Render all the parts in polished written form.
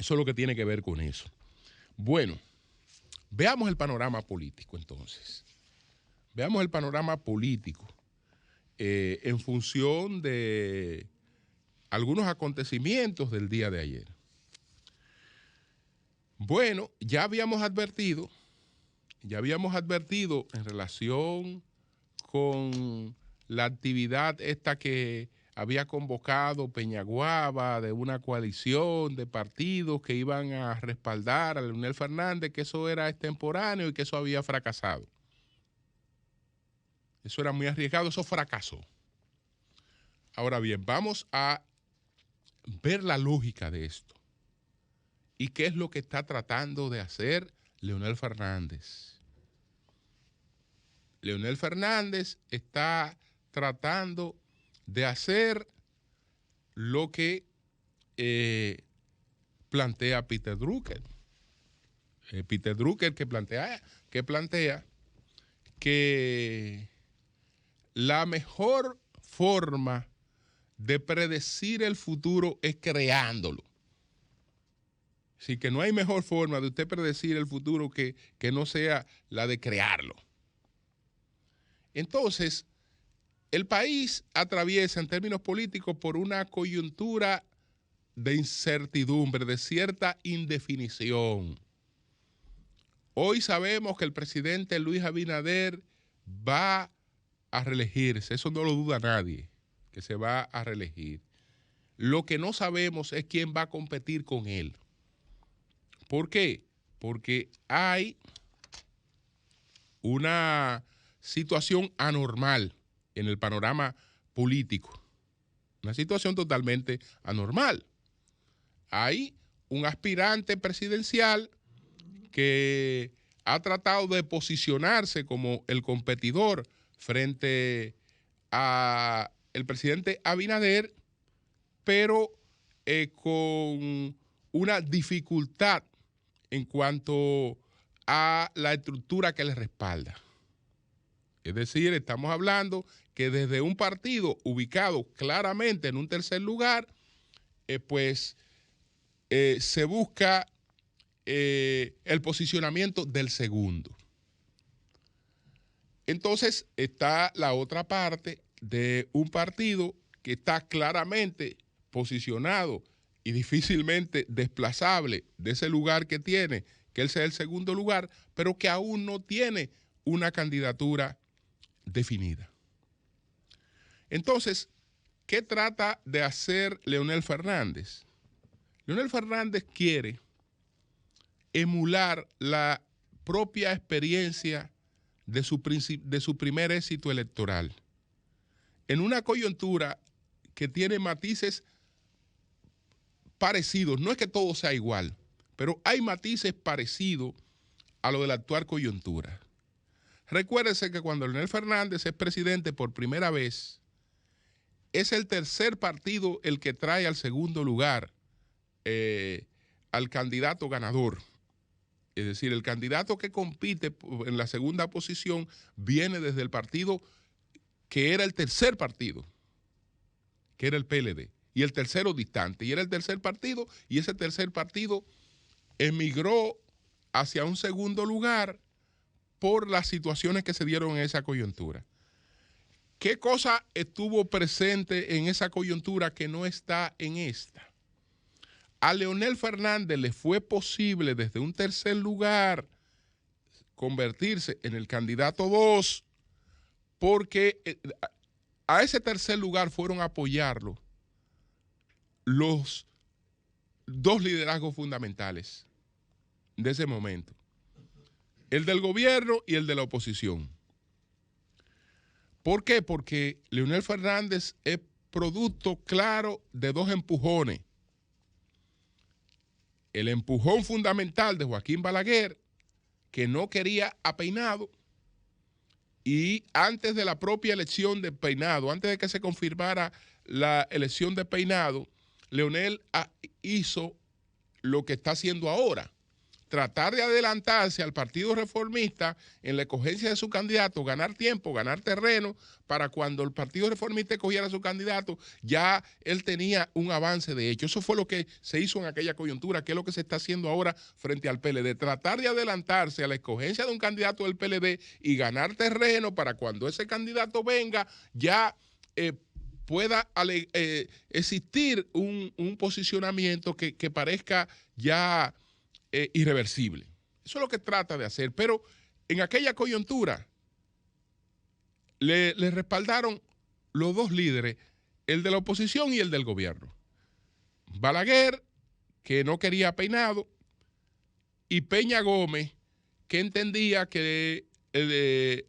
Eso es lo que tiene que ver con eso. Bueno, veamos el panorama político entonces. Veamos el panorama político en función de algunos acontecimientos del día de ayer. Bueno, ya habíamos advertido en relación con la actividad esta que había convocado Peñaguaba de una coalición de partidos que iban a respaldar a Leonel Fernández, que eso era extemporáneo y que eso había fracasado. Eso era muy arriesgado, eso fracasó. Ahora bien, vamos a ver la lógica de esto. ¿Y qué es lo que está tratando de hacer Leonel Fernández? Leonel Fernández está tratando de hacer lo que plantea Peter Drucker. Peter Drucker que plantea que la mejor forma de predecir el futuro es creándolo. Así que no hay mejor forma de usted predecir el futuro que no sea la de crearlo. Entonces, el país atraviesa en términos políticos por una coyuntura de incertidumbre, de cierta indefinición. Hoy sabemos que el presidente Luis Abinader va a reelegirse, eso no lo duda nadie, que se va a reelegir. Lo que no sabemos es quién va a competir con él. ¿Por qué? Porque hay una situación anormal en el panorama político. Una situación totalmente anormal. Hay un aspirante presidencial que ha tratado de posicionarse como el competidor frente a el presidente Abinader, pero con una dificultad en cuanto a la estructura que le respalda. Es decir, estamos hablando que desde un partido ubicado claramente en un tercer lugar, se busca el posicionamiento del segundo. Entonces está la otra parte de un partido que está claramente posicionado y difícilmente desplazable de ese lugar que tiene, que él sea el segundo lugar, pero que aún no tiene una candidatura definida. Entonces, ¿qué trata de hacer Leonel Fernández? Leonel Fernández quiere emular la propia experiencia de su primer éxito electoral en una coyuntura que tiene matices parecidos. No es que todo sea igual, pero hay matices parecidos a lo de la actual coyuntura. Recuérdese que cuando Leonel Fernández es presidente por primera vez, es el tercer partido el que trae al segundo lugar al candidato ganador. Es decir, el candidato que compite en la segunda posición viene desde el partido que era el tercer partido, que era el PLD, y el tercero distante, y era el tercer partido, y ese tercer partido emigró hacia un segundo lugar por las situaciones que se dieron en esa coyuntura. ¿Qué cosa estuvo presente en esa coyuntura que no está en esta? A Leonel Fernández le fue posible desde un tercer lugar convertirse en el candidato 2 porque a ese tercer lugar fueron a apoyarlo los dos liderazgos fundamentales de ese momento, el del gobierno y el de la oposición. ¿Por qué? Porque Leonel Fernández es producto claro de dos empujones. El empujón fundamental de Joaquín Balaguer, que no quería a Peinado, y antes de la propia elección de Peinado, antes de que se confirmara la elección de Peinado, Leonel hizo lo que está haciendo ahora, tratar de adelantarse al Partido Reformista en la escogencia de su candidato, ganar tiempo, ganar terreno, para cuando el Partido Reformista escogiera a su candidato, ya él tenía un avance de hecho. Eso fue lo que se hizo en aquella coyuntura, que es lo que se está haciendo ahora frente al PLD, tratar de adelantarse a la escogencia de un candidato del PLD y ganar terreno para cuando ese candidato venga, ya pueda existir un posicionamiento que parezca ya irreversible. Eso es lo que trata de hacer, pero en aquella coyuntura le respaldaron los dos líderes, el de la oposición y el del gobierno. Balaguer, que no quería peinado, y Peña Gómez, que entendía que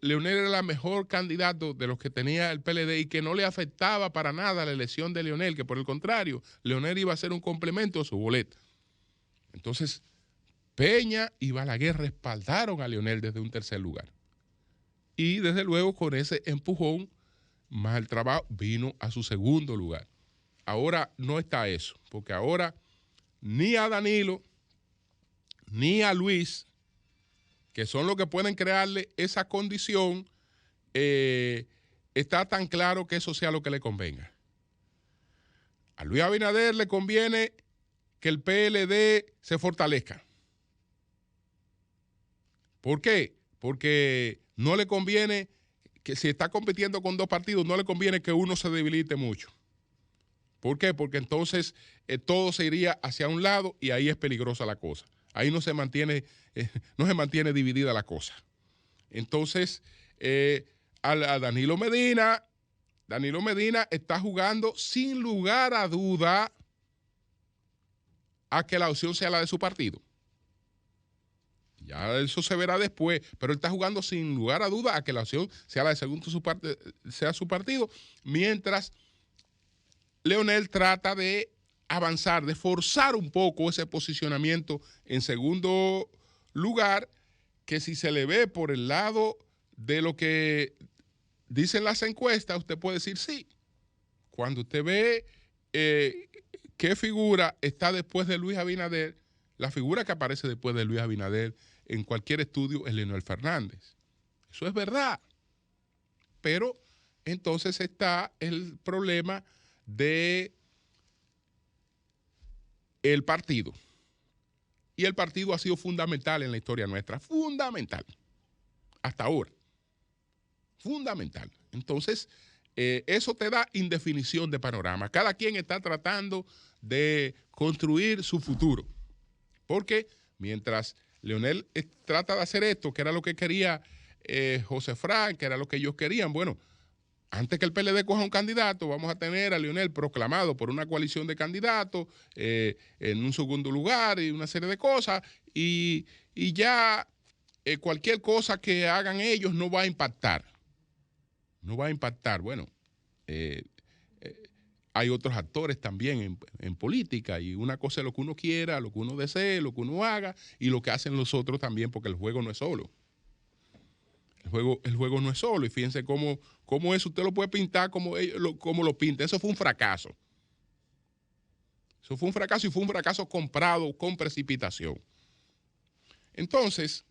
Leonel era el mejor candidato de los que tenía el PLD y que no le afectaba para nada la elección de Leonel, que por el contrario, Leonel iba a ser un complemento a su boleta. Entonces, Peña y Balaguer respaldaron a Leonel desde un tercer lugar. Y desde luego con ese empujón, más el trabajo, vino a su segundo lugar. Ahora no está eso, porque ahora ni a Danilo ni a Luis, que son los que pueden crearle esa condición, está tan claro que eso sea lo que le convenga. A Luis Abinader le conviene que el PLD se fortalezca. ¿Por qué? Porque no le conviene que si está compitiendo con dos partidos, no le conviene que uno se debilite mucho. ¿Por qué? Porque entonces todo se iría hacia un lado y ahí es peligrosa la cosa. Ahí no se mantiene dividida la cosa. Entonces, a Danilo Medina está jugando sin lugar a duda a que la opción sea la de su partido. Ya eso se verá después, pero él está jugando sin lugar a duda a que la opción sea la de sea su partido, mientras Leonel trata de avanzar, de forzar un poco ese posicionamiento en segundo lugar, que si se le ve por el lado de lo que dicen las encuestas, usted puede decir sí. Cuando usted ve qué figura está después de Luis Abinader, la figura que aparece después de Luis Abinader en cualquier estudio es Leonel Fernández. Eso es verdad. Pero entonces está el problema de el partido. Y el partido ha sido fundamental en la historia nuestra. Fundamental. Hasta ahora. Fundamental. Entonces, eso te da indefinición de panorama. Cada quien está tratando de construir su futuro. Porque mientras Leonel trata de hacer esto, que era lo que quería José Frank, que era lo que ellos querían, bueno, antes que el PLD coja un candidato, vamos a tener a Leonel proclamado por una coalición de candidatos en un segundo lugar y una serie de cosas, y ya cualquier cosa que hagan ellos no va a impactar. No va a impactar. Bueno, hay otros actores también en política, y una cosa es lo que uno quiera, lo que uno desee, lo que uno haga, y lo que hacen los otros también, porque el juego no es solo. El juego no es solo, y fíjense cómo eso usted lo puede pintar como lo pinta. Eso fue un fracaso. Eso fue un fracaso, y fue un fracaso comprado con precipitación. Entonces,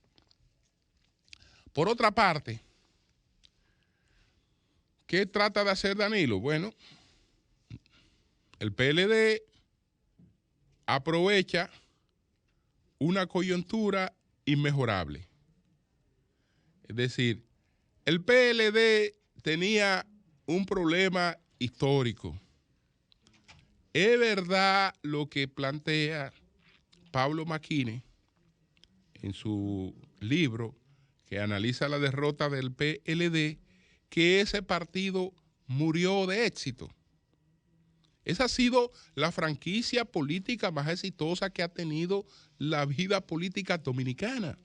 por otra parte, ¿qué trata de hacer Danilo? Bueno, el PLD aprovecha una coyuntura inmejorable. Es decir, el PLD tenía un problema histórico. Es verdad lo que plantea Pablo Macchine en su libro que analiza la derrota del PLD, que ese partido murió de éxito. Esa ha sido la franquicia política más exitosa que ha tenido la vida política dominicana.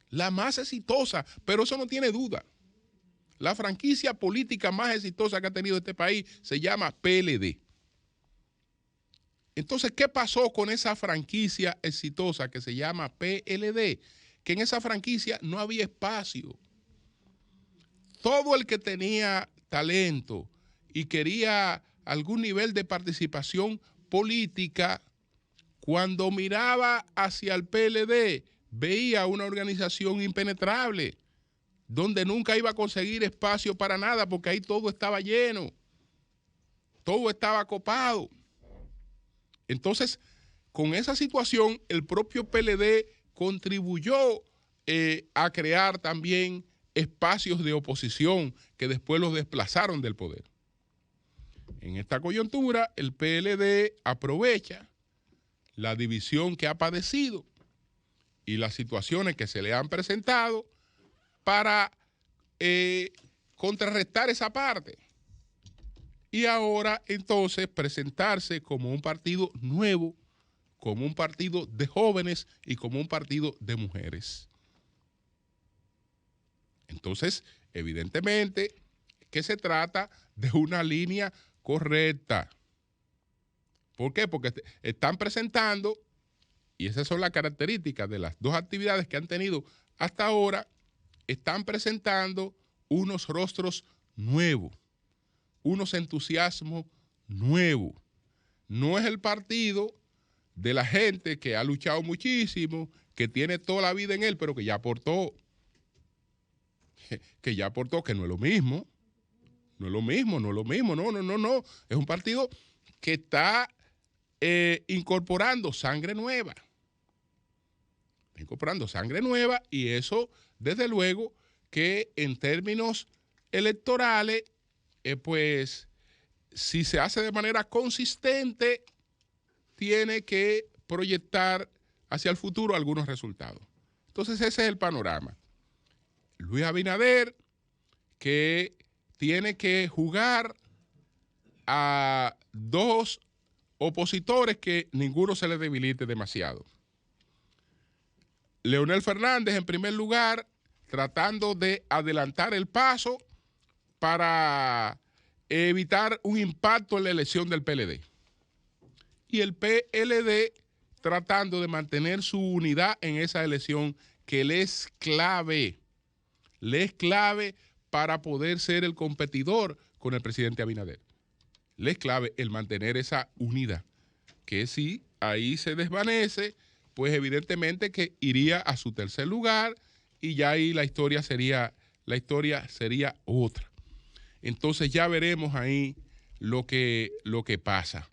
La más exitosa, pero eso no tiene duda. La franquicia política más exitosa que ha tenido este país se llama PLD. Entonces, ¿qué pasó con esa franquicia exitosa que se llama PLD? Que en esa franquicia no había espacio. Todo el que tenía talento y quería algún nivel de participación política, cuando miraba hacia el PLD, veía una organización impenetrable, donde nunca iba a conseguir espacio para nada, porque ahí todo estaba lleno, todo estaba copado. Entonces, con esa situación, el propio PLD contribuyó a crear también espacios de oposición que después los desplazaron del poder. En esta coyuntura, el PLD aprovecha la división que ha padecido y las situaciones que se le han presentado para contrarrestar esa parte. Y ahora, entonces, presentarse como un partido nuevo, como un partido de jóvenes y como un partido de mujeres. Entonces, evidentemente, que se trata de una línea correcta. ¿Por qué? Porque están presentando, y esas son las características de las dos actividades que han tenido hasta ahora, están presentando unos rostros nuevos, unos entusiasmos nuevos. No es el partido de la gente que ha luchado muchísimo, que tiene toda la vida en él, pero que ya aportó, que no es lo mismo. No es lo mismo, no. Es un partido que está incorporando sangre nueva. Está incorporando sangre nueva y eso, desde luego, que en términos electorales, pues, si se hace de manera consistente, tiene que proyectar hacia el futuro algunos resultados. Entonces, ese es el panorama. Luis Abinader, que tiene que jugar a dos opositores que ninguno se le debilite demasiado. Leonel Fernández, en primer lugar, tratando de adelantar el paso para evitar un impacto en la elección del PLD. Y el PLD tratando de mantener su unidad en esa elección que le es clave para poder ser el competidor con el presidente Abinader. Le es clave el mantener esa unidad, que si ahí se desvanece, pues evidentemente que iría a su tercer lugar y ya ahí la historia sería otra. Entonces ya veremos ahí lo que pasa.